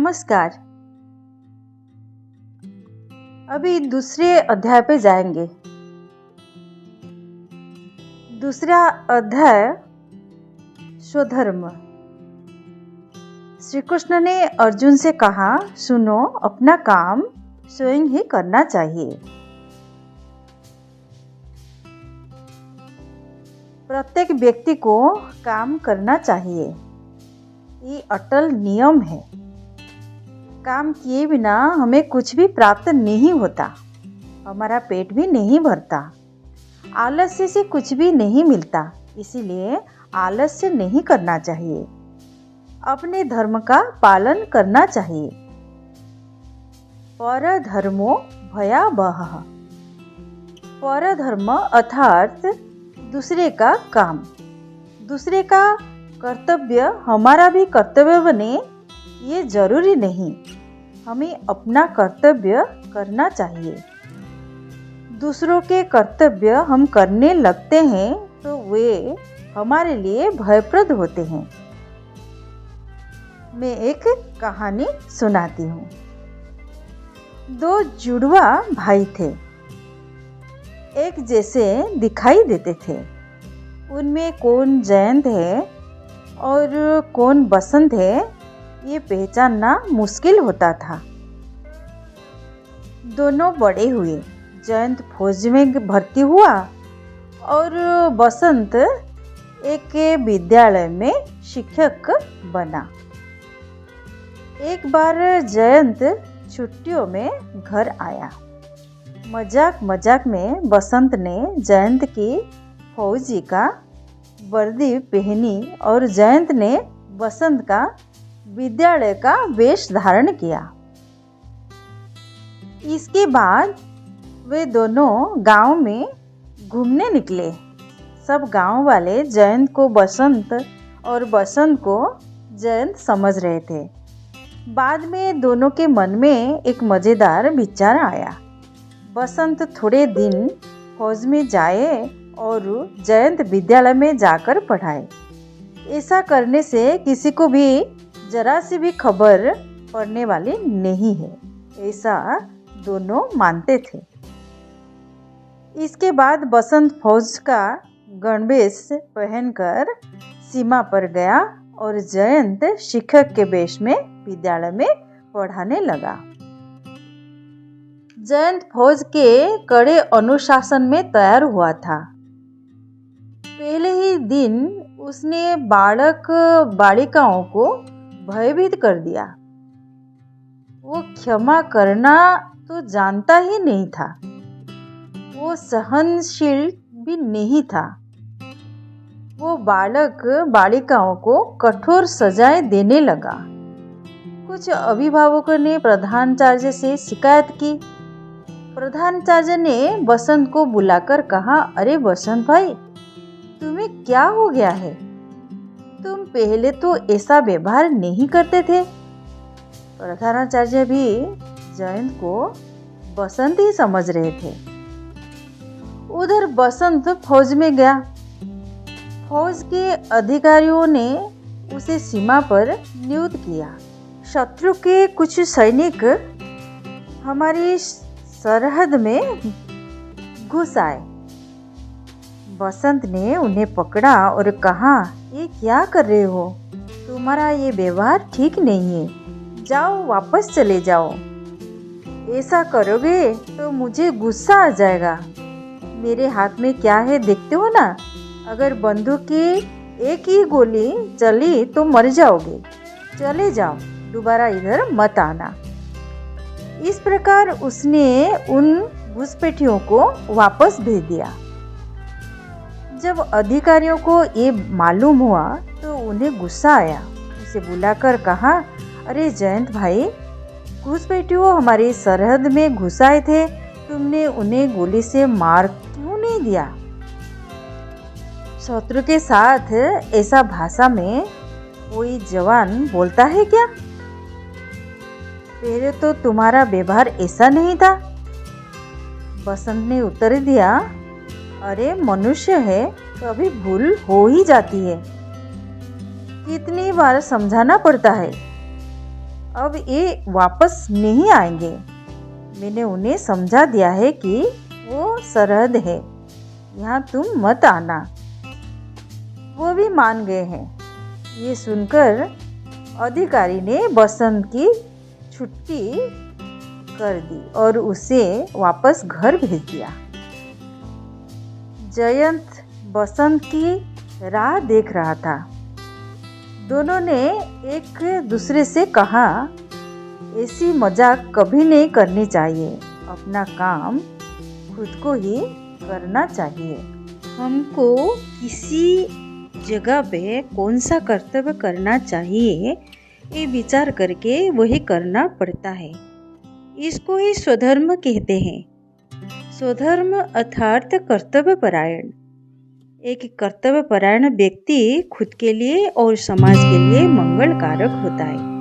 नमस्कार। अभी दूसरे अध्याय पे जाएंगे। दूसरा अध्याय स्वधर्म। श्री कृष्ण ने अर्जुन से कहा, सुनो, अपना काम स्वयं ही करना चाहिए। प्रत्येक व्यक्ति को काम करना चाहिए, ये अटल नियम है। काम किए बिना हमें कुछ भी प्राप्त नहीं होता, हमारा पेट भी नहीं भरता, आलस्य से कुछ भी नहीं मिलता। इसीलिए आलस्य नहीं करना चाहिए, अपने धर्म का पालन करना चाहिए। परधर्मो भयावहः। परधर्म अर्थात दूसरे का काम, दूसरे का कर्तव्य हमारा भी कर्तव्य बने, ये जरूरी नहीं। हमें अपना कर्तव्य करना चाहिए। दूसरों के कर्तव्य हम करने लगते हैं तो वे हमारे लिए भयप्रद होते हैं। मैं एक कहानी सुनाती हूँ। दो जुड़वा भाई थे, एक जैसे दिखाई देते थे। उनमें कौन जयंत है और कौन बसंत है, ये पहचानना मुश्किल होता था। दोनों बड़े हुए। जयंत फौज में भर्ती हुआ और बसंत एक विद्यालय में शिक्षक बना। एक बार जयंत छुट्टियों में घर आया। मजाक मजाक में बसंत ने जयंत की फौजी का वर्दी पहनी और जयंत ने बसंत का विद्यालय का वेश धारण किया। इसके बाद वे दोनों गांव में घूमने निकले। सब गांव वाले जयंत को बसंत और बसंत को जयंत समझ रहे थे। बाद में दोनों के मन में एक मजेदार विचार आया। बसंत थोड़े दिन फौज में जाए और जयंत विद्यालय में जाकर पढ़ाए। ऐसा करने से किसी को भी जरा सी भी खबर पड़ने वाली नहीं है, ऐसा दोनों मानते थे। इसके बाद बसंत फौज का गणवेश पहनकर सीमा पर गया और जयंत शिक्षक के वेश में विद्यालय में पढ़ाने लगा। जयंत फौज के कड़े अनुशासन में तैयार हुआ था। पहले ही दिन उसने बालक बालिकाओं को भयभीत कर दिया। वो क्षमा करना तो जानता ही नहीं था, वो सहनशील भी नहीं था। वो बालक बालिकाओं को कठोर सजाएं देने लगा। कुछ अभिभावकों ने प्रधानाचार्य से शिकायत की। प्रधानाचार्य ने बसंत को बुलाकर कहा, अरे बसंत भाई, तुम्हें क्या हो गया है? तुम पहले तो ऐसा व्यवहार नहीं करते थे। प्रधानाचार्य भी जयंत को बसंत ही समझ रहे थे। उधर बसंत फौज में गया। फौज के अधिकारियों ने उसे सीमा पर नियुक्त किया। शत्रु के कुछ सैनिक हमारी सरहद में घुस आए। बसंत ने उन्हें पकड़ा और कहा, ये क्या कर रहे हो? तुम्हारा ये व्यवहार ठीक नहीं है, जाओ, वापस चले जाओ। ऐसा करोगे तो मुझे गुस्सा आ जाएगा। मेरे हाथ में क्या है देखते हो ना? अगर बंदूक की एक ही गोली चली तो मर जाओगे। चले जाओ, दोबारा इधर मत आना। इस प्रकार उसने उन घुसपैठियों को वापस भेज दिया। जब अधिकारियों को ये मालूम हुआ तो उन्हें गुस्सा आया। उसे बुलाकर कहा, अरे जयंत भाई, घुसपैठियों हमारी सरहद में घुस आए थे, तुमने उन्हें गोली से मार क्यों नहीं दिया? शत्रु के साथ ऐसा भाषा में कोई जवान बोलता है क्या? पहले तो तुम्हारा व्यवहार ऐसा नहीं था। बसंत ने उत्तर दिया, अरे मनुष्य है, कभी भूल हो ही जाती है, कितनी बार समझाना पड़ता है। अब ये वापस नहीं आएंगे। मैंने उन्हें समझा दिया है कि वो सरहद है, यहाँ तुम मत आना। वो भी मान गए हैं। ये सुनकर अधिकारी ने बसंत की छुट्टी कर दी और उसे वापस घर भेज दिया। जयंत बसंत की राह देख रहा था। दोनों ने एक दूसरे से कहा, ऐसी मजाक कभी नहीं करनी चाहिए। अपना काम खुद को ही करना चाहिए। हमको किसी जगह पे कौन सा कर्तव्य करना चाहिए, ये विचार करके वही करना पड़ता है। इसको ही स्वधर्म कहते हैं। स्वधर्म अर्थात कर्तव्य परायण। एक कर्तव्य परायण व्यक्ति खुद के लिए और समाज के लिए मंगल कारक होता है।